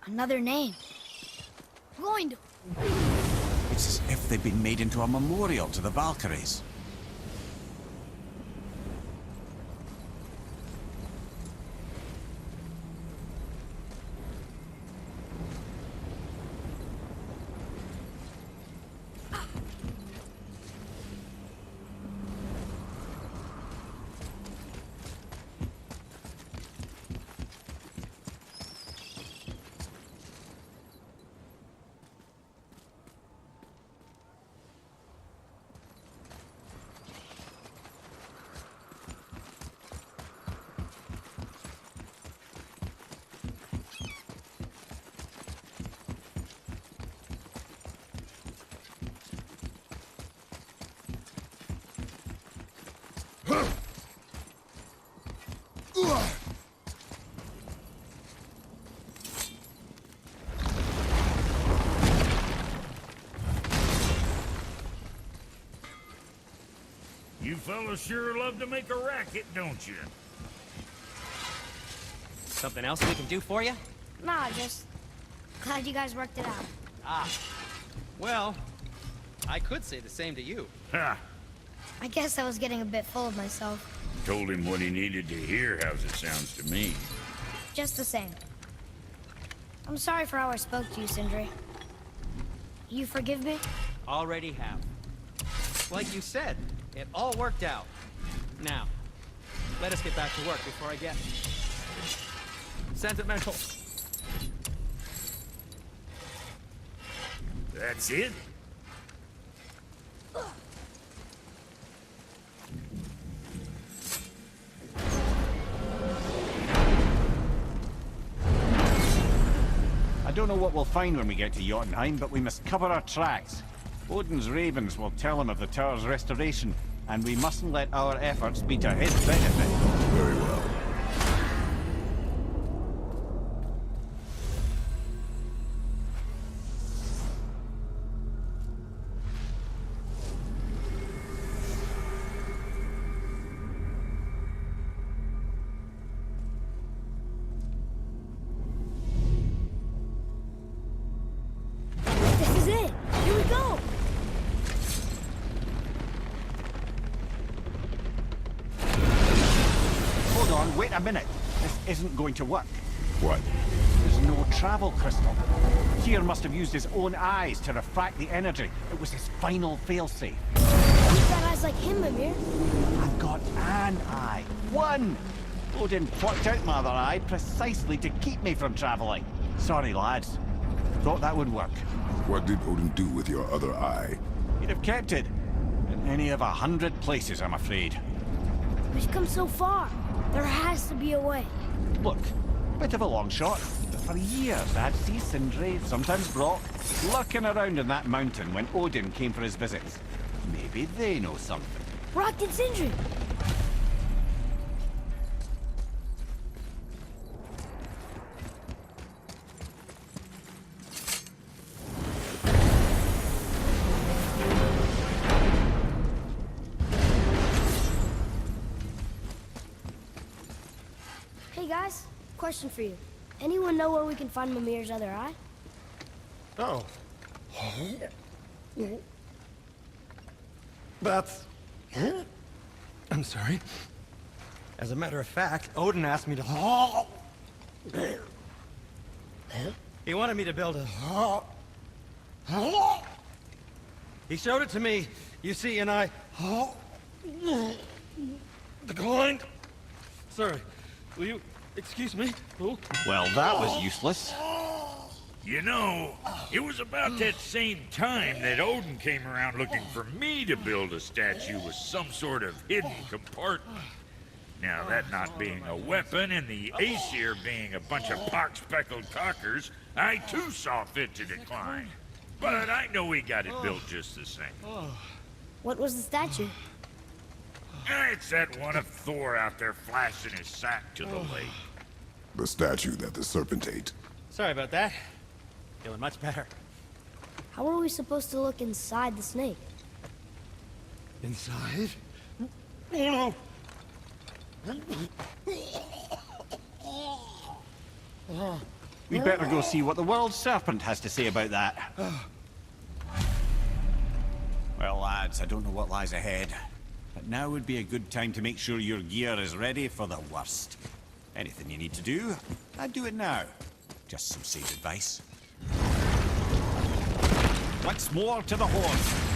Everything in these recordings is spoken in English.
Another name. Going to... It's as if they've been made into a memorial to the Valkyries. You fellas sure love to make a racket, don't you? Something else we can do for you? Nah, just... glad you guys worked it out. Ah. Well, I could say the same to you. Ha! I guess I was getting a bit full of myself. Told him what he needed to hear, how's it sounds to me. Just the same. I'm sorry for how I spoke to you, Sindri. You forgive me? Already have. Like you said, it all worked out. Now, let us get back to work before I get sentimental. That's it? I don't know what we'll find when we get to Jotunheim, but we must cover our tracks. Odin's ravens will tell him of the tower's restoration, and we mustn't let our efforts be to his benefit. Very well. This is it! Here we go! Hold on, wait a minute. This isn't going to work. What? There's no travel crystal. Tyr must have used his own eyes to refract the energy. It was his final failsafe. You've got eyes like him, Mimir. I've got an eye. One! Odin plucked out my other eye precisely to keep me from traveling. Sorry, lads. Thought that would work. What did Odin do with your other eye? He'd have kept it. In any of 100 places, I'm afraid. We've come so far. There has to be a way. Look, bit of a long shot, but for years I'd see Sindri, sometimes Brock, lurking around in that mountain when Odin came for his visits. Maybe they know something. Brock and Sindri! Hey guys, question for you. Anyone know where we can find Mimir's other eye? Oh. That's... I'm sorry. As a matter of fact, Odin asked me to... He wanted me to build a... He showed it to me, you see, and I... declined. Sorry. Will you excuse me? Oh. Well, that was useless. You know, it was about that same time that Odin came around looking for me to build a statue with some sort of hidden compartment. Now, that not being a weapon and the Aesir being a bunch of pock-speckled cockers, I too saw fit to decline. But I know he got it built just the same. What was the statue? It's that one of Thor out there flashing his sack to the lake. The statue that the serpent ate. Sorry about that. Feeling much better. How are we supposed to look inside the snake? Inside? Oh no! We'd better go see what the world serpent has to say about that. Well, lads, I don't know what lies ahead, but now would be a good time to make sure your gear is ready for the worst. Anything you need to do, I'd do it now. Just some sage advice. Once more to the horse.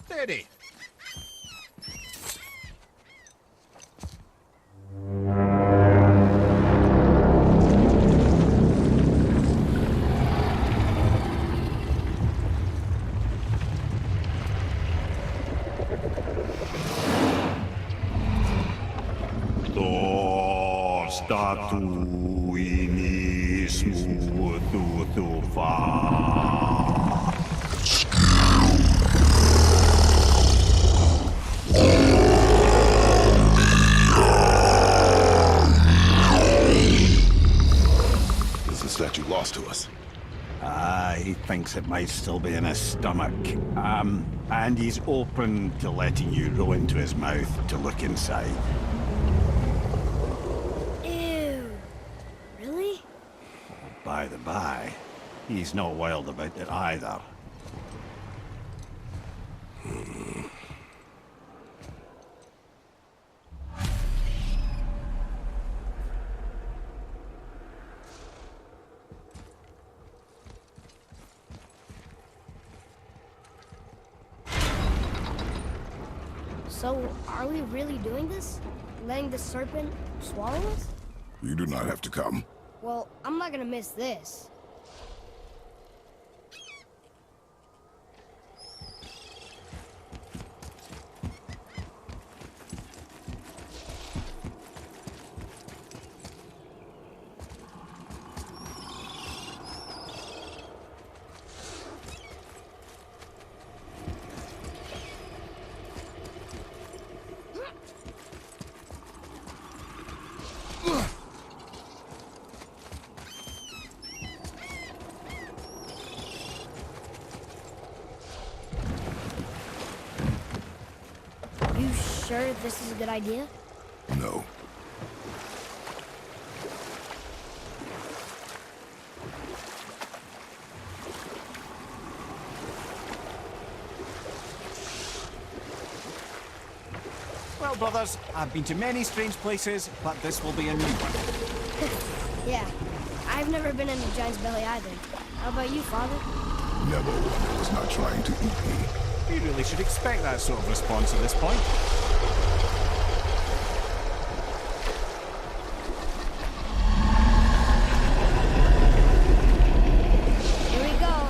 Steady. Is the statue lost to us? He thinks it might still be in his stomach. And he's open to letting you roll into his mouth to look inside. Ew. Really? By the by, he's not wild about it either. So, are we really doing this? Letting the serpent swallow us? You do not have to come. Well, I'm not gonna miss this. You sure this is a good idea? No. Well, brothers, I've been to many strange places, but this will be a new one. Yeah. I've never been in a giant's belly either. How about you, Father? Never one that was not trying to eat me. We really should expect that sort of response at this point. Here we go.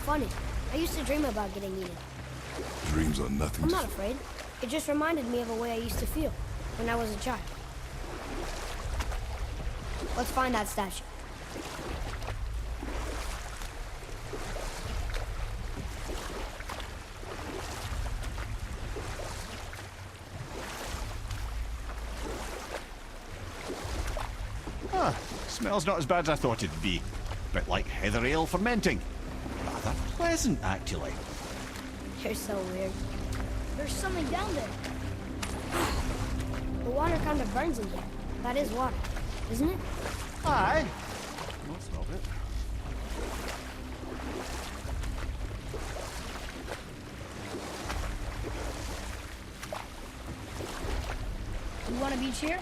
Funny. I used to dream about getting eaten. Dreams are nothing I'm to... not afraid. It just reminded me of a way I used to feel when I was a child. Let's find that statue. Smells not as bad as I thought it'd be. Bit like heather ale fermenting. Rather pleasant, actually. You're so weird. There's something down there. The water kind of burns in here. That is water, isn't it? Aye. Most of it. You want a beach here?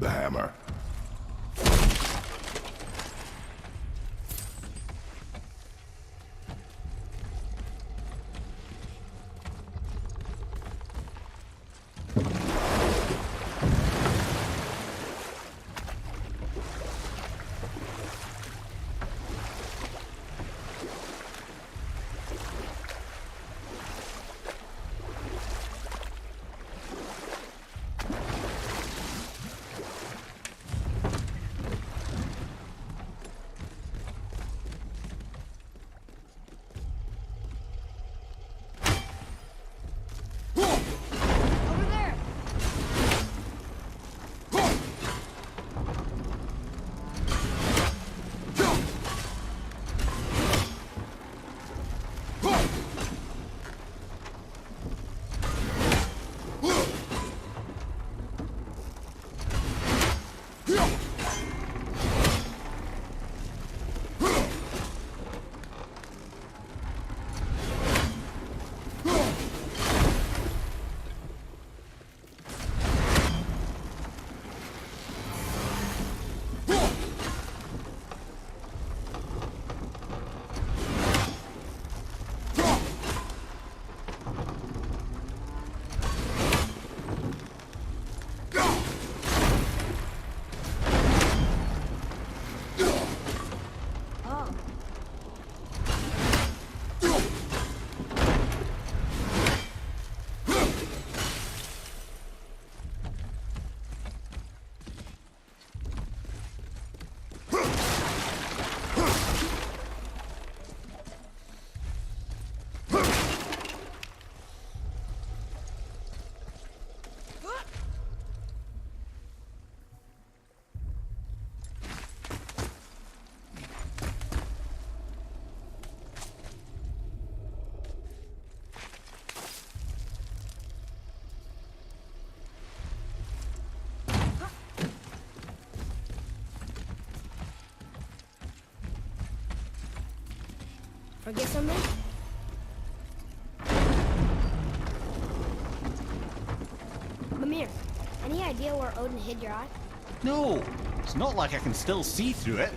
The hammer. Over there! Forget something? Mimir, any idea where Odin hid your eye? No, it's not like I can still see through it.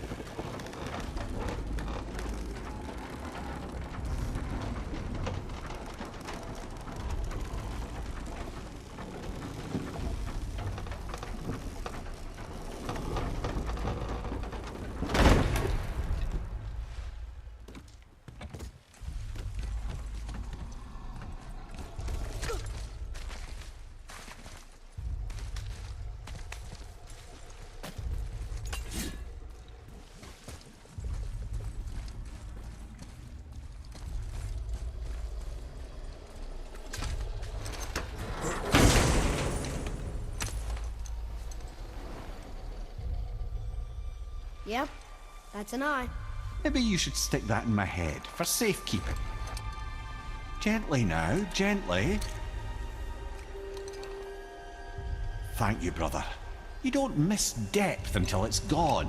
Yep, that's an eye. Maybe you should stick that in my head for safekeeping. Gently now, gently. Thank you, brother. You don't miss depth until it's gone.